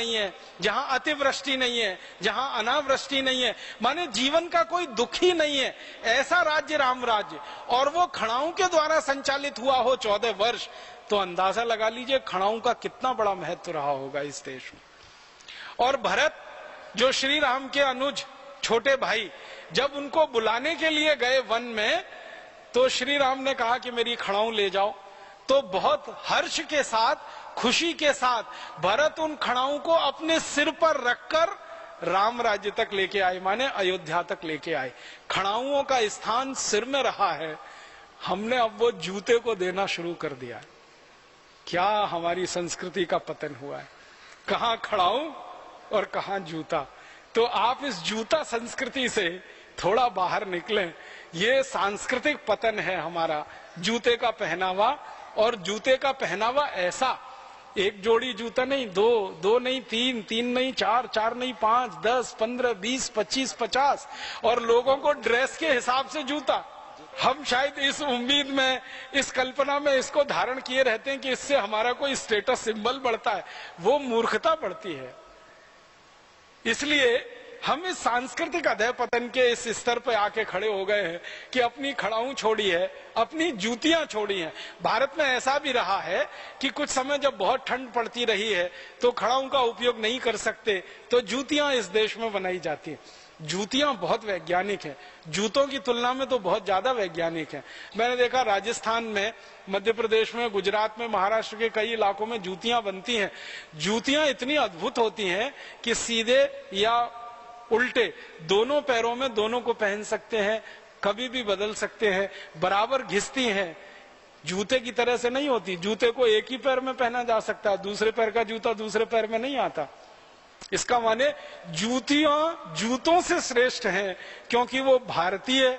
नहीं है, जहां अतिवृष्टि नहीं है, जहां अनावृष्टि नहीं है, माने जीवन का कोई दुख ही नहीं है, ऐसा राज्य राम राज्य, और वो खड़ाओं के द्वारा संचालित हुआ हो 14 वर्ष, तो अंदाजा लगा लीजिए खड़ाओं का कितना बड़ा महत्व रहा होगा इस देश में। और भरत जो श्री राम के अनुज छोटे भाई, जब उनको बुलाने के लिए गए वन में, तो श्री राम ने कहा कि मेरी खड़ाऊं ले जाओ, तो बहुत हर्ष के साथ, खुशी के साथ भरत उन खड़ाओं को अपने सिर पर रखकर राम राज्य तक लेके आए, माने अयोध्या तक लेके आए। खड़ाओं का स्थान सिर में रहा है, हमने अब वो जूते को देना शुरू कर दिया है। क्या हमारी संस्कृति का पतन हुआ है, कहां खड़ाऊं और कहां जूता। तो आप इस जूता संस्कृति से थोड़ा बाहर निकलें। ये सांस्कृतिक पतन है हमारा, जूते का पहनावा। और जूते का पहनावा ऐसा, एक जोड़ी जूता नहीं, दो नहीं, तीन नहीं, चार नहीं, 5, 10, 15, 20, 25, 50, और लोगों को ड्रेस के हिसाब से जूता। हम शायद इस उम्मीद में, इस कल्पना में इसको धारण किए रहते हैं कि इससे हमारा कोई स्टेटस सिंबल बढ़ता है। वो मूर्खता बढ़ती है। इसलिए हम इस सांस्कृतिक अधःपतन के इस स्तर पर आके खड़े हो गए हैं कि अपनी खड़ाऊं छोड़ी है, अपनी जूतियां छोड़ी हैं। भारत में ऐसा भी रहा है कि कुछ समय जब बहुत ठंड पड़ती रही है तो खड़ाऊं का उपयोग नहीं कर सकते, तो जूतियां इस देश में बनाई जाती हैं। जूतियां बहुत वैज्ञानिक हैं, जूतों की तुलना में तो बहुत ज्यादा वैज्ञानिक हैं। मैंने देखा राजस्थान में, मध्य प्रदेश में, गुजरात में, महाराष्ट्र के कई इलाकों में जूतियां बनती हैं। जूतियां इतनी अद्भुत होती हैं कि सीधे या उल्टे दोनों पैरों में दोनों को पहन सकते हैं, कभी भी बदल सकते हैं, बराबर घिसती हैं। जूते की तरह से नहीं होती, जूते को एक ही पैर में पहना जा सकता है, दूसरे पैर का जूता दूसरे पैर में नहीं आता। इसका माने जूतियां जूतों से श्रेष्ठ हैं, क्योंकि वो भारतीय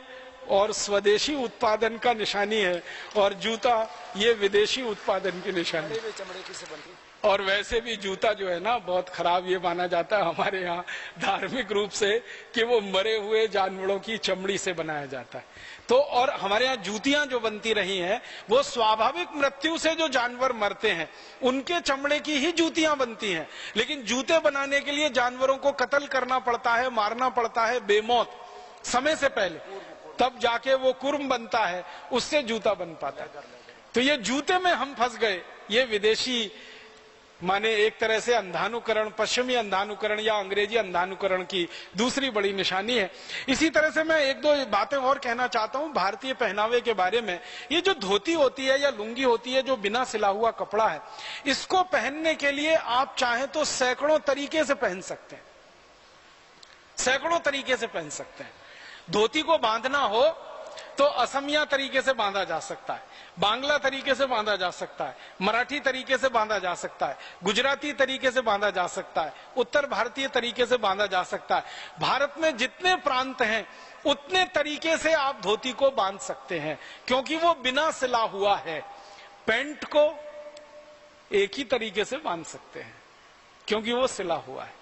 और स्वदेशी उत्पादन का निशानी है, और जूता ये विदेशी उत्पादन की निशानी है। चमड़े की से बनती। और वैसे भी जूता जो है ना बहुत खराब ये माना जाता है हमारे यहाँ धार्मिक रूप से कि वो मरे हुए जानवरों की चमड़ी से बनाया जाता है। तो और हमारे यहाँ जूतियां जो बनती रही हैं वो स्वाभाविक मृत्यु से जो जानवर मरते हैं उनके चमड़े की ही जूतियां बनती हैं। लेकिन जूते बनाने के लिए जानवरों को कत्ल करना पड़ता है, मारना पड़ता है बेमौत समय से पहले, तब जाके वो कुर्म बनता है, उससे जूता बन पाता है। तो ये जूते में हम फंस गए। ये विदेशी माने एक तरह से अंधानुकरण, पश्चिमी अंधानुकरण या अंग्रेजी अंधानुकरण की दूसरी बड़ी निशानी है। इसी तरह से मैं एक दो बातें और कहना चाहता हूं भारतीय पहनावे के बारे में। ये जो धोती होती है या लुंगी होती है, जो बिना सिला हुआ कपड़ा है, इसको पहनने के लिए आप चाहें तो सैकड़ों तरीके से पहन सकते हैं, सैकड़ों तरीके से पहन सकते हैं। धोती को बांधना हो तो असमिया तरीके से बांधा जा सकता है, बांग्ला तरीके से बांधा जा सकता है, मराठी तरीके से बांधा जा सकता है, गुजराती तरीके से बांधा जा सकता है, उत्तर भारतीय तरीके से बांधा जा सकता है। भारत में जितने प्रांत हैं उतने तरीके से आप धोती को बांध सकते हैं, क्योंकि वो बिना सिला हुआ है। पैंट को एक ही तरीके से बांध सकते हैं क्योंकि वो सिला हुआ है।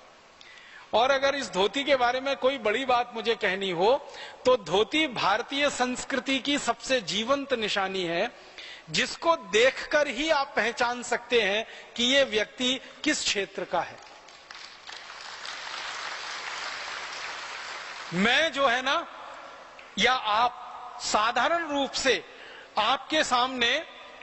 और अगर इस धोती के बारे में कोई बड़ी बात मुझे कहनी हो तो धोती भारतीय संस्कृति की सबसे जीवंत निशानी है, जिसको देखकर ही आप पहचान सकते हैं कि ये व्यक्ति किस क्षेत्र का है। मैं जो है ना, या आप साधारण रूप से आपके सामने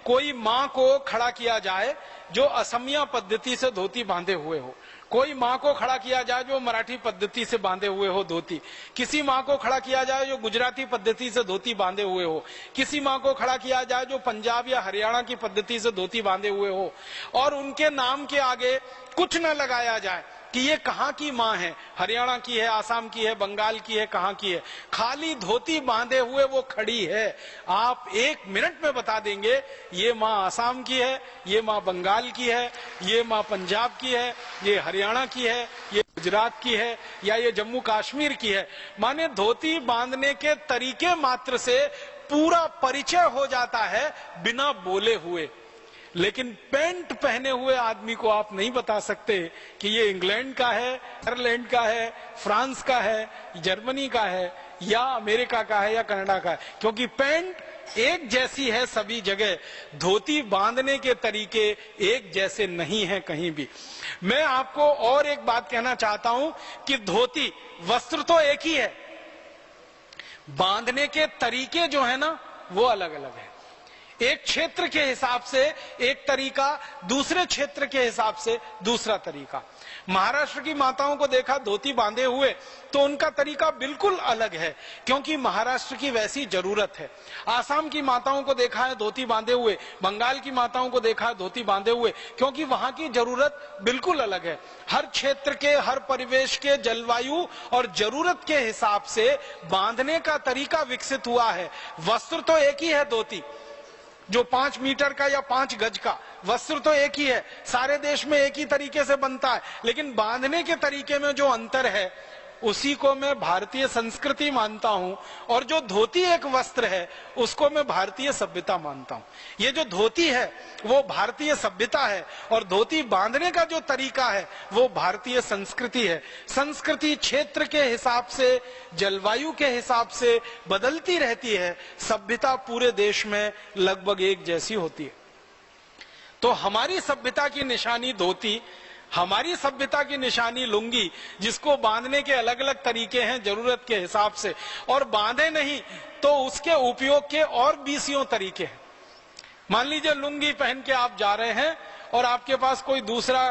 कोई मां को खड़ा किया जाए जो असमिया पद्धति से धोती बांधे हुए हो, कोई माँ को खड़ा किया जाए जो मराठी पद्धति से बांधे हुए हो धोती, किसी माँ को खड़ा किया जाए जो गुजराती पद्धति से धोती बांधे हुए हो, किसी माँ को खड़ा किया जाए जो पंजाब या हरियाणा की पद्धति से धोती बांधे हुए हो, और उनके नाम के आगे कुछ न लगाया जाए कि ये कहाँ की माँ है, हरियाणा की है, आसाम की है, बंगाल की है, कहाँ की है, खाली धोती बांधे हुए वो खड़ी है। आप 1 मिनट में बता देंगे ये माँ आसाम की है, ये माँ बंगाल की है, ये माँ पंजाब की है, ये हरियाणा की है, ये गुजरात की है, या ये जम्मू कश्मीर की है। माने धोती बांधने के तरीके मात्र से पूरा परिचय हो जाता है बिना बोले हुए। लेकिन पैंट पहने हुए आदमी को आप नहीं बता सकते कि ये इंग्लैंड का है, आयरलैंड का है, फ्रांस का है, जर्मनी का है, या अमेरिका का है या कनाडा का है, क्योंकि पैंट एक जैसी है सभी जगह, धोती बांधने के तरीके एक जैसे नहीं हैं कहीं भी। मैं आपको और एक बात कहना चाहता हूं कि धोती वस्त्र तो एक ही है, बांधने के तरीके जो है ना वो अलग अलग है। एक क्षेत्र के हिसाब से एक तरीका, दूसरे क्षेत्र के हिसाब से दूसरा तरीका। महाराष्ट्र की माताओं को देखा धोती बांधे हुए तो उनका तरीका बिल्कुल अलग है, क्योंकि महाराष्ट्र की वैसी जरूरत है। आसाम की माताओं को देखा है धोती बांधे हुए, बंगाल की माताओं को देखा है धोती बांधे हुए, क्योंकि वहां की जरूरत बिल्कुल अलग है। हर क्षेत्र के, हर परिवेश के, जलवायु और जरूरत के हिसाब से बांधने का तरीका विकसित हुआ है। वस्त्र तो एक ही है, धोती जो 5 मीटर का या 5 गज का वस्त्र तो एक ही है, सारे देश में एक ही तरीके से बनता है, लेकिन बांधने के तरीके में जो अंतर है उसी को मैं भारतीय संस्कृति मानता हूं। और जो धोती एक वस्त्र है उसको मैं भारतीय सभ्यता मानता हूं। ये जो धोती है वो भारतीय सभ्यता है और धोती बांधने का जो तरीका है वो भारतीय संस्कृति है। संस्कृति क्षेत्र के हिसाब से, जलवायु के हिसाब से बदलती रहती है, सभ्यता पूरे देश में लगभग एक जैसी होती है। तो हमारी सभ्यता की निशानी धोती, हमारी सभ्यता की निशानी लुंगी, जिसको बांधने के अलग अलग तरीके हैं जरूरत के हिसाब से, और बांधे नहीं तो उसके उपयोग के और 20 तरीके हैं। मान लीजिए लुंगी पहन के आप जा रहे हैं और आपके पास कोई दूसरा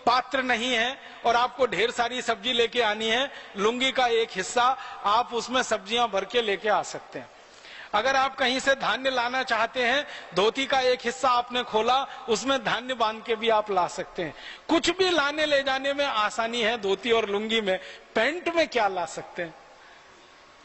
पात्र नहीं है और आपको ढेर सारी सब्जी लेके आनी है, लुंगी का एक हिस्सा आप उसमें सब्जियां भर के लेके आ सकते हैं। अगर आप कहीं से धान्य लाना चाहते हैं, धोती का एक हिस्सा आपने खोला, उसमें धान्य बांध के भी आप ला सकते हैं। कुछ भी लाने ले जाने में आसानी है धोती और लुंगी में। पैंट में क्या ला सकते हैं?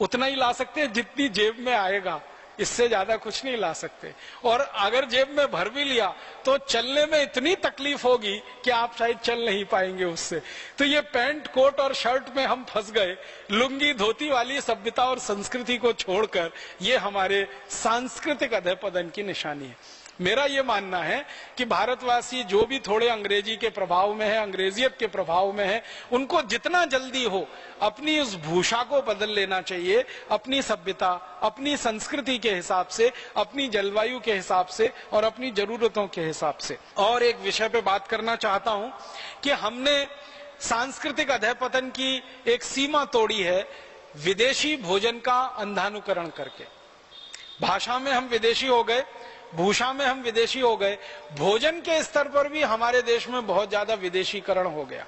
उतना ही ला सकते हैं जितनी जेब में आएगा, इससे ज्यादा कुछ नहीं ला सकते। और अगर जेब में भर भी लिया तो चलने में इतनी तकलीफ होगी कि आप शायद चल नहीं पाएंगे उससे। तो ये पैंट, कोट और शर्ट में हम फंस गए। लुंगी धोती वाली सभ्यता और संस्कृति को छोड़कर ये हमारे सांस्कृतिक अधःपतन की निशानी है। मेरा ये मानना है कि भारतवासी जो भी थोड़े अंग्रेजी के प्रभाव में है, अंग्रेजियत के प्रभाव में है, उनको जितना जल्दी हो अपनी उस भूषा को बदल लेना चाहिए, अपनी सभ्यता, अपनी संस्कृति के हिसाब से, अपनी जलवायु के हिसाब से और अपनी जरूरतों के हिसाब से। और एक विषय पे बात करना चाहता हूं कि हमने सांस्कृतिक अधःपतन की एक सीमा तोड़ी है विदेशी भोजन का अंधानुकरण करके। भाषा में हम विदेशी हो गए, भूषा में हम विदेशी हो गए, भोजन के स्तर पर भी हमारे देश में बहुत ज्यादा विदेशीकरण हो गया।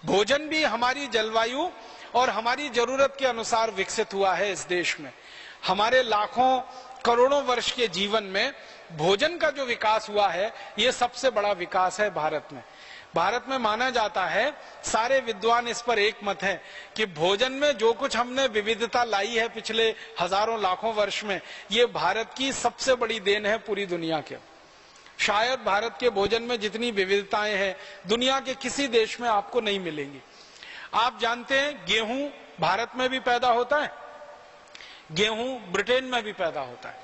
भोजन भी हमारी जलवायु और हमारी जरूरत के अनुसार विकसित हुआ है इस देश में। हमारे लाखों करोड़ों वर्ष के जीवन में भोजन का जो विकास हुआ है ये सबसे बड़ा विकास है भारत में। भारत में माना जाता है, सारे विद्वान इस पर एक मत हैं कि भोजन में जो कुछ हमने विविधता लाई है पिछले हजारों लाखों वर्ष में, ये भारत की सबसे बड़ी देन है पूरी दुनिया के। शायद भारत के भोजन में जितनी विविधताएं हैं दुनिया के किसी देश में आपको नहीं मिलेंगी। आप जानते हैं गेहूं भारत में भी पैदा होता है, गेहूं ब्रिटेन में भी पैदा होता है,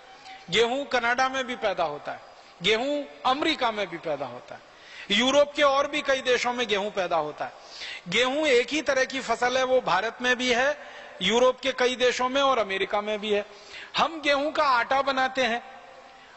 गेहूं कनाडा में भी पैदा होता है, गेहूं अमेरिका में भी पैदा होता है, यूरोप के और भी कई देशों में गेहूं पैदा होता है। गेहूं एक ही तरह की फसल है, वो भारत में भी है, यूरोप के कई देशों में और अमेरिका में भी है। हम गेहूं का आटा बनाते हैं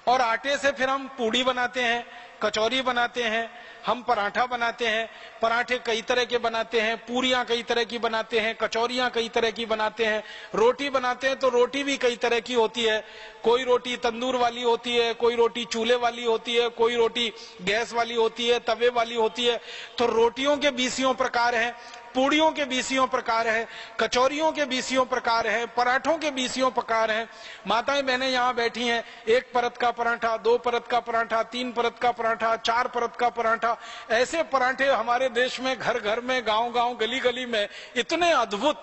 और आटे से फिर हम पूड़ी बनाते हैं, कचौरी बनाते हैं, हम पराठा बनाते हैं। पराठे कई तरह के बनाते हैं, पूरियां कई तरह की बनाते हैं, कचौरियां कई तरह की बनाते हैं, रोटी बनाते हैं तो रोटी भी कई तरह की होती है। कोई रोटी तंदूर वाली होती है, कोई रोटी चूल्हे वाली होती है, कोई रोटी गैस वाली होती है, तवे वाली होती है। तो रोटियों के 20 प्रकार हैं, पूड़ियों के 20 प्रकार है, कचौरियों के 20 प्रकार है, पराठों के 20 प्रकार हैं। माताएं बहनें यहाँ बैठी हैं, 1 परत का पराठा, 2 परत का पराठा, 3 परत का पराठा, 4 परत का पराठा। ऐसे पराठे हमारे देश में घर घर में, गांव गांव, गली गली में इतने अद्भुत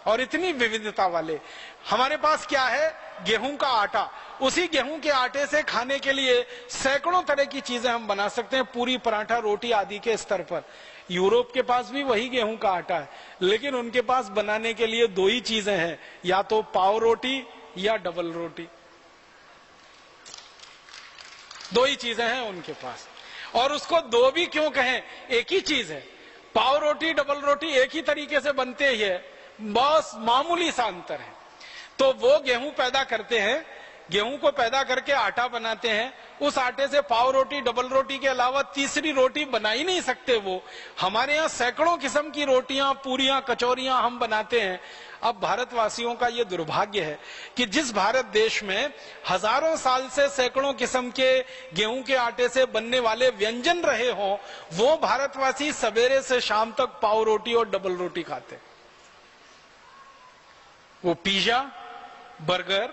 और इतनी विविधता वाले। हमारे पास क्या है? गेहूं का आटा। उसी गेहूं के आटे से खाने के लिए सैकड़ों तरह की चीजें हम बना सकते हैं, पूरी, पराठा, रोटी आदि के स्तर पर। यूरोप के पास भी वही गेहूं का आटा है, लेकिन उनके पास बनाने के लिए 2 ही चीजें हैं, या तो पाव रोटी या डबल रोटी। 2 ही चीजें हैं उनके पास। और उसको 2 भी क्यों कहें, एक ही चीज है। पाव रोटी, डबल रोटी एक ही तरीके से बनते ही है, बस मामूली सा अंतर है। तो वो गेहूं पैदा करते हैं, गेहूं को पैदा करके आटा बनाते हैं, उस आटे से पाव रोटी, डबल रोटी के अलावा तीसरी रोटी बना ही नहीं सकते वो। हमारे यहाँ सैकड़ों किस्म की रोटियां, पूरियां, कचौरियां हम बनाते हैं। अब भारतवासियों का ये दुर्भाग्य है कि जिस भारत देश में हजारों साल से सैकड़ों किस्म के गेहूं के आटे से बनने वाले व्यंजन रहे हों, वो भारतवासी सवेरे से शाम तक पाव रोटी और डबल रोटी खाते। वो pizza, burger,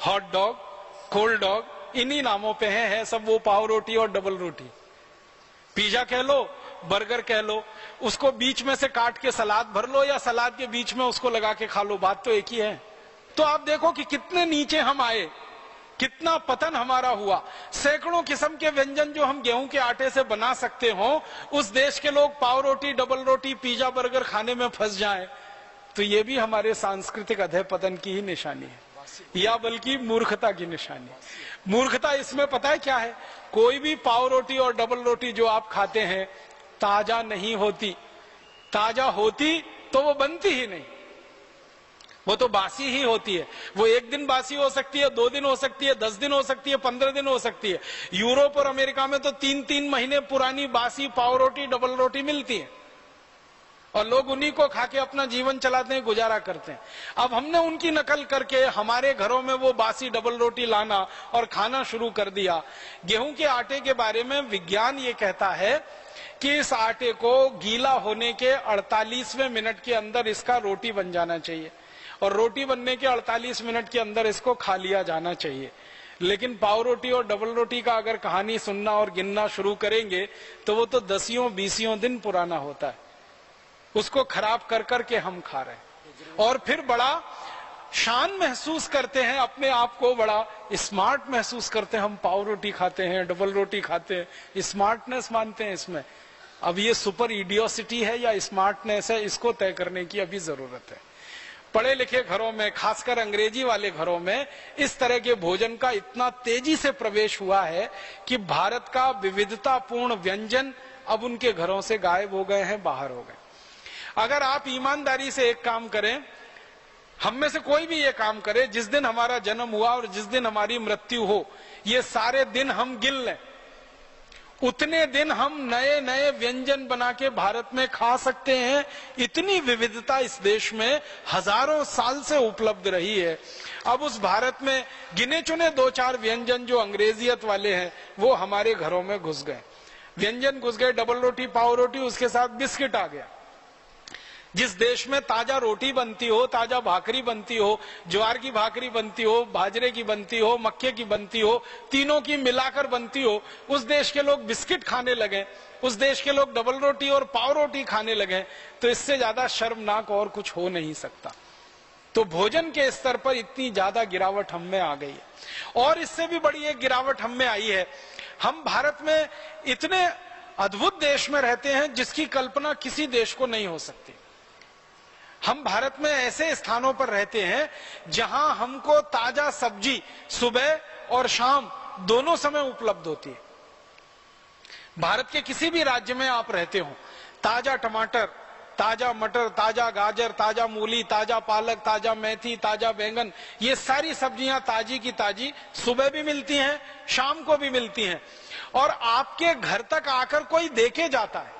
hot dog, cold dog, इन्हीं नामों पे है सब वो पाव रोटी और डबल रोटी। पिज्जा कह लो, बर्गर कह लो, उसको बीच में से काट के सलाद भर लो या सलाद के बीच में उसको लगा के खा लो, बात तो एक ही है। तो आप देखो कि कितने नीचे हम आए, कितना पतन हमारा हुआ। सैकड़ों किस्म के व्यंजन जो हम गेहूं के आटे से बना सकते हो, उस देश के लोग पाव रोटी, डबल रोटी, पिज्जा, बर्गर खाने में फंस जाएं, तो ये भी हमारे सांस्कृतिक अधःपतन की ही निशानी है, या बल्कि मूर्खता की निशानी। मूर्खता इसमें पता है क्या है? कोई भी पाव रोटी और डबल रोटी जो आप खाते हैं ताजा नहीं होती। ताजा होती तो वो बनती ही नहीं, वो तो बासी ही होती है। वो एक दिन बासी हो सकती है, 2 दिन हो सकती है, 10 दिन हो सकती है, 15 दिन हो सकती है। यूरोप और अमेरिका में तो 3-3 महीने पुरानी बासी पाव रोटी, डबल रोटी मिलती है और लोग उन्हीं को खा के अपना जीवन चलाते हैं, गुजारा करते हैं। अब हमने उनकी नकल करके हमारे घरों में वो बासी डबल रोटी लाना और खाना शुरू कर दिया। गेहूं के आटे के बारे में विज्ञान ये कहता है कि इस आटे को गीला होने के 48वें मिनट के अंदर इसका रोटी बन जाना चाहिए और रोटी बनने के 48 मिनट के अंदर इसको खा लिया जाना चाहिए। लेकिन पाव रोटी और डबल रोटी का अगर कहानी सुनना और गिनना शुरू करेंगे तो वो तो 10-20 दिन पुराना होता है। उसको खराब कर करके हम खा रहे हैं और फिर बड़ा शान महसूस करते हैं, अपने आप को बड़ा स्मार्ट महसूस करते हैं। हम पाव रोटी खाते हैं, डबल रोटी खाते हैं, स्मार्टनेस मानते हैं इसमें। अब ये सुपर इडियोसिटी है या स्मार्टनेस है, इसको तय करने की अभी जरूरत है। पढ़े लिखे घरों में, खासकर अंग्रेजी वाले घरों में, इस तरह के भोजन का इतना तेजी से प्रवेश हुआ है कि भारत का विविधतापूर्ण व्यंजन अब उनके घरों से गायब हो गए हैं, बाहर हो गए। अगर आप ईमानदारी से एक काम करें, हम में से कोई भी ये काम करे, जिस दिन हमारा जन्म हुआ और जिस दिन हमारी मृत्यु हो, ये सारे दिन हम गिन लें, उतने दिन हम नए नए व्यंजन बना के भारत में खा सकते हैं। इतनी विविधता इस देश में हजारों साल से उपलब्ध रही है। अब उस भारत में गिने चुने 2-4 व्यंजन जो अंग्रेजियत वाले हैं वो हमारे घरों में घुस गए। व्यंजन घुस गए, डबल रोटी, पाव रोटी, उसके साथ बिस्किट आ गया। जिस देश में ताजा रोटी बनती हो, ताजा भाकरी बनती हो, ज्वार की भाकरी बनती हो, बाजरे की बनती हो, मक्के की बनती हो, तीनों की मिलाकर बनती हो, उस देश के लोग बिस्किट खाने लगे, उस देश के लोग डबल रोटी और पाव रोटी खाने लगे। तो इससे ज्यादा शर्मनाक और कुछ हो नहीं सकता। तो भोजन के स्तर पर इतनी ज्यादा गिरावट हम में आ गई है। और इससे भी बड़ी एक गिरावट हम में आई है, हम भारत में इतने अद्भुत देश में रहते हैं जिसकी कल्पना किसी देश को नहीं हो सकती। हम भारत में ऐसे स्थानों पर रहते हैं जहां हमको ताजा सब्जी सुबह और शाम दोनों समय उपलब्ध होती है। भारत के किसी भी राज्य में आप रहते हो, ताजा टमाटर, ताजा मटर, ताजा गाजर, ताजा मूली, ताजा पालक, ताजा मेथी, ताजा बैंगन, ये सारी सब्जियां ताजी की ताजी सुबह भी मिलती हैं, शाम को भी मिलती हैं और आपके घर तक आकर कोई देके जाता है।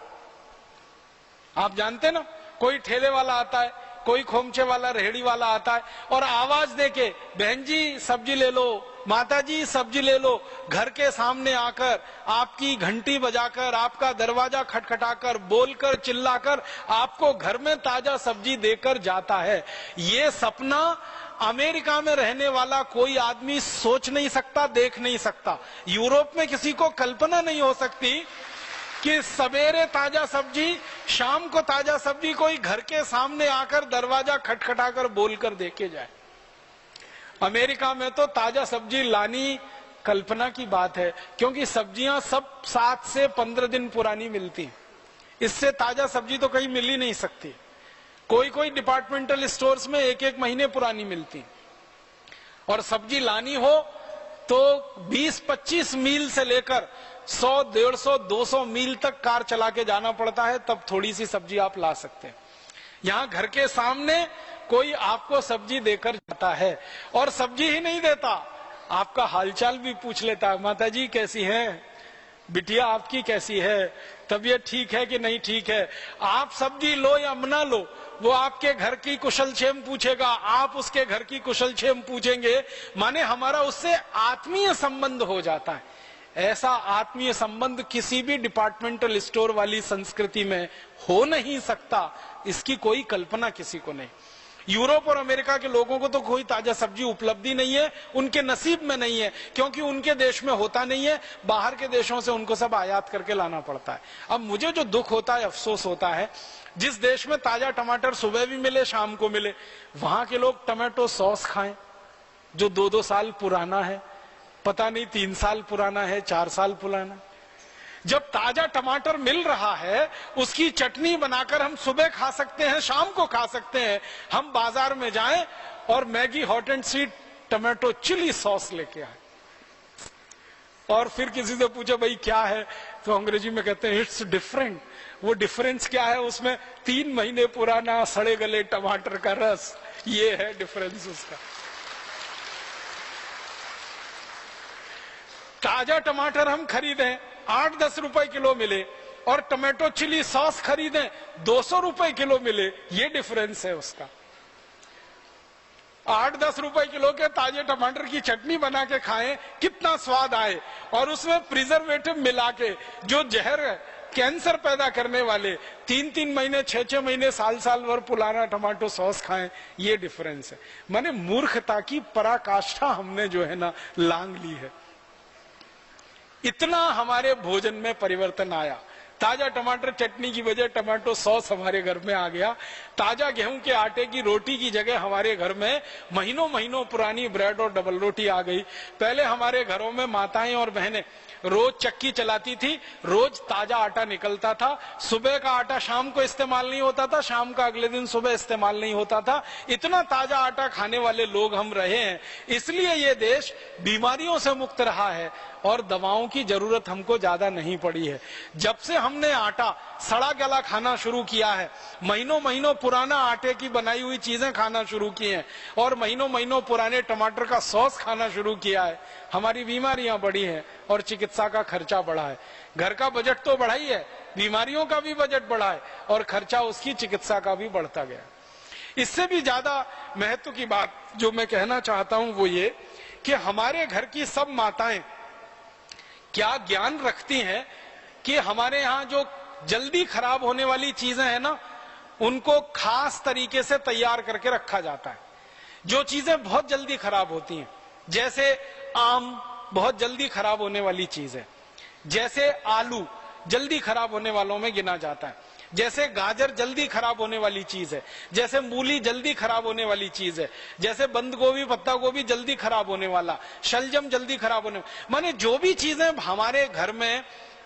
आप जानते ना, कोई ठेले वाला आता है, कोई खोमचे वाला, रेहड़ी वाला आता है और आवाज देके, बहन जी सब्जी ले लो, माता जी सब्जी ले लो, घर के सामने आकर आपकी घंटी बजाकर, आपका दरवाजा खटखटाकर, बोलकर, चिल्लाकर आपको घर में ताजा सब्जी देकर जाता है। ये सपना अमेरिका में रहने वाला कोई आदमी सोच नहीं सकता, देख नहीं सकता। यूरोप में किसी को कल्पना नहीं हो सकती कि सवेरे ताजा सब्जी, शाम को ताजा सब्जी कोई घर के सामने आकर दरवाजा खटखटाकर बोलकर देके जाए। अमेरिका में तो ताजा सब्जी लानी कल्पना की बात है, क्योंकि सब्जियां सब 7 से 15 दिन पुरानी मिलती हैं। इससे ताजा सब्जी तो कहीं मिल ही नहीं सकती। कोई कोई डिपार्टमेंटल स्टोर्स में 1-1 महीने पुरानी मिलती और सब्जी लानी हो तो 20-25 मील से लेकर 100, 150, 200 मील तक कार चला के जाना पड़ता है, तब थोड़ी सी सब्जी आप ला सकते हैं। यहाँ घर के सामने कोई आपको सब्जी देकर जाता है, और सब्जी ही नहीं देता, आपका हालचाल भी पूछ लेता है, माता जी कैसी हैं, बिटिया आपकी कैसी है, तबीयत ठीक है कि नहीं ठीक है। आप सब्जी लो या ना लो, वो आपके घर की कुशलक्षेम पूछेगा, आप उसके घर की कुशलक्षेम पूछेंगे। माने हमारा उससे आत्मीय संबंध हो जाता है। ऐसा आत्मीय संबंध किसी भी डिपार्टमेंटल स्टोर वाली संस्कृति में हो नहीं सकता, इसकी कोई कल्पना किसी को नहीं। यूरोप और अमेरिका के लोगों को तो कोई ताजा सब्जी उपलब्धि नहीं है, उनके नसीब में नहीं है, क्योंकि उनके देश में होता नहीं है, बाहर के देशों से उनको सब आयात करके लाना पड़ता है। अब मुझे जो दुख होता है, अफसोस होता है, जिस देश में ताजा टमाटर सुबह भी मिले शाम को मिले, वहां के लोग टमाटो सॉस खाएं जो 2-2 साल पुराना है, पता नहीं 3 साल पुराना है, 4 साल पुराना। जब ताजा टमाटर मिल रहा है, उसकी चटनी बनाकर हम सुबह खा सकते हैं, शाम को खा सकते हैं। हम बाजार में जाएं और Maggi hot and sweet tomato chilli sauce लेके आए, और फिर किसी से पूछे भाई क्या है, तो अंग्रेजी में कहते हैं इट्स डिफरेंट। वो डिफरेंस क्या है? उसमें 3 महीने पुराना सड़े गले टमाटर का रस, ये है डिफरेंस उसका। ताजा टमाटर हम खरीदें 8-10 रुपए किलो मिले, और टमाटो चिली सॉस खरीदें 200 रुपए किलो मिले, ये डिफरेंस है उसका। 8-10 रुपए किलो के ताजे टमाटर की चटनी बना के खाएं, कितना स्वाद आए, और उसमें प्रिजर्वेटिव मिला के जो जहर कैंसर पैदा करने वाले 3-3 महीने 6-6 महीने साल भर पुराना टमाटो सॉस खाएं, ये डिफरेंस है। माने मूर्खता की पराकाष्ठा हमने जो है ना लांग ली है। इतना हमारे भोजन में परिवर्तन आया। ताजा टमाटर चटनी की बजाय टमाटो सॉस हमारे घर में आ गया। ताजा गेहूं के आटे की रोटी की जगह हमारे घर में महीनों महीनों पुरानी ब्रेड और डबल रोटी आ गई। पहले हमारे घरों में माताएं और बहनें रोज चक्की चलाती थी, रोज ताजा आटा निकलता था। सुबह का आटा शाम को इस्तेमाल नहीं होता था, शाम का अगले दिन सुबह इस्तेमाल नहीं होता था। इतना ताजा आटा खाने वाले लोग हम रहे हैं, इसलिए ये देश बीमारियों से मुक्त रहा है और दवाओं की जरूरत हमको ज्यादा नहीं पड़ी है। जब से हमने आटा सड़ा गला खाना शुरू किया है, महीनों महीनों पुराना आटे की बनाई हुई चीजें खाना शुरू की हैं, और महीनों महीनों पुराने टमाटर का सॉस खाना शुरू किया है, हमारी बीमारियां बढ़ी हैं और चिकित्सा का खर्चा बढ़ा है। घर का बजट तो बढ़ा ही है, बीमारियों का भी बजट बढ़ा है, और खर्चा उसकी चिकित्सा का भी बढ़ता गया। इससे भी ज्यादा महत्व की बात जो मैं कहना चाहता हूं वो ये कि हमारे घर की सब माताएं क्या ज्ञान रखती हैं कि हमारे यहाँ जो जल्दी खराब होने वाली चीजें हैं ना, उनको खास तरीके से तैयार करके रखा जाता है। जो चीजें बहुत जल्दी खराब होती हैं, जैसे आम बहुत जल्दी खराब होने वाली चीज है, जैसे आलू जल्दी खराब होने वालों में गिना जाता है, जैसे गाजर जल्दी खराब होने वाली चीज है, जैसे मूली जल्दी खराब होने वाली चीज है, जैसे बंद गोभी पत्ता गोभी जल्दी खराब होने वाला, शलजम जल्दी खराब होने, माने जो भी चीजें हमारे घर में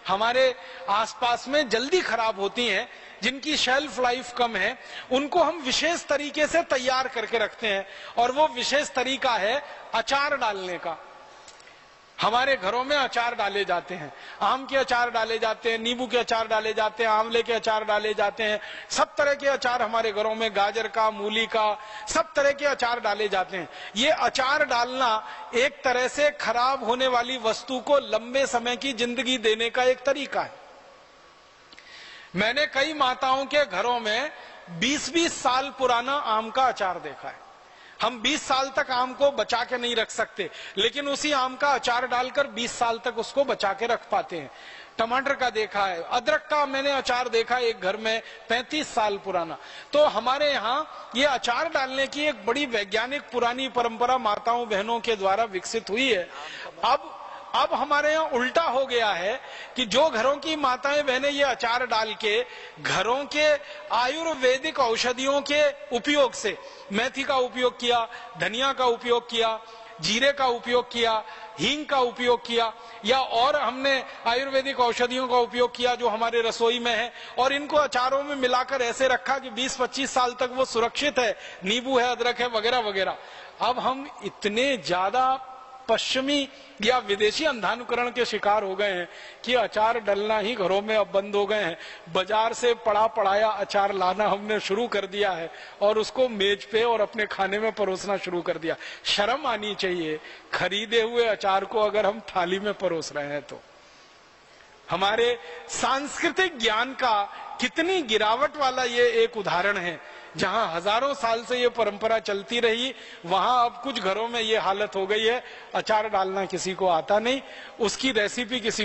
हमारे आसपास में जल्दी खराब होती हैं, जिनकी शेल्फ लाइफ कम है, उनको हम विशेष तरीके से तैयार करके रखते हैं। और वो विशेष तरीका है अचार डालने का। हमारे घरों में अचार डाले जाते हैं, आम के अचार डाले जाते हैं, नींबू के अचार डाले जाते हैं, आंवले के अचार डाले जाते हैं, सब तरह के अचार हमारे घरों में, गाजर का, मूली का, सब तरह के अचार डाले जाते हैं। ये अचार डालना एक तरह से खराब होने वाली वस्तु को लंबे समय की जिंदगी देने का एक तरीका है। मैंने कई माताओं के घरों में 20-20 साल पुराना आम का अचार देखा है। हम 20 साल तक आम को बचा के नहीं रख सकते, लेकिन उसी आम का अचार डालकर 20 साल तक उसको बचा के रख पाते हैं। टमाटर का देखा है, अदरक का मैंने अचार देखा एक घर में 35 साल पुराना। तो हमारे यहाँ ये अचार डालने की एक बड़ी वैज्ञानिक पुरानी परंपरा माताओं बहनों के द्वारा विकसित हुई है। अब हमारे यहाँ उल्टा हो गया है कि जो घरों की माताएं बहनें ये अचार डाल के घरों के आयुर्वेदिक औषधियों के उपयोग से, मेथी का उपयोग किया, धनिया का उपयोग किया, जीरे का उपयोग किया, हींग का उपयोग किया, या और हमने आयुर्वेदिक औषधियों का उपयोग किया जो हमारे रसोई में है, और इनको अचारों में मिलाकर ऐसे रखा कि 20-25 साल तक वो सुरक्षित है, नींबू है, अदरक है, वगैरह वगैरह। अब हम इतने ज्यादा पश्चिमी या विदेशी अंधानुकरण के शिकार हो गए हैं कि अचार डलना ही घरों में अब बंद हो गए हैं। बाजार से पड़ा पड़ाया अचार लाना हमने शुरू कर दिया है और उसको मेज पे और अपने खाने में परोसना शुरू कर दिया। शर्म आनी चाहिए, खरीदे हुए अचार को अगर हम थाली में परोस रहे हैं तो। हमारे सांस्कृतिक ज्ञान का कितनी गिरावट वाला ये एक उदाहरण है। जहां हजारों साल से ये परंपरा चलती रही, वहां अब कुछ घरों में ये हालत हो गई है, अचार डालना किसी को आता नहीं, उसकी रेसिपी किसी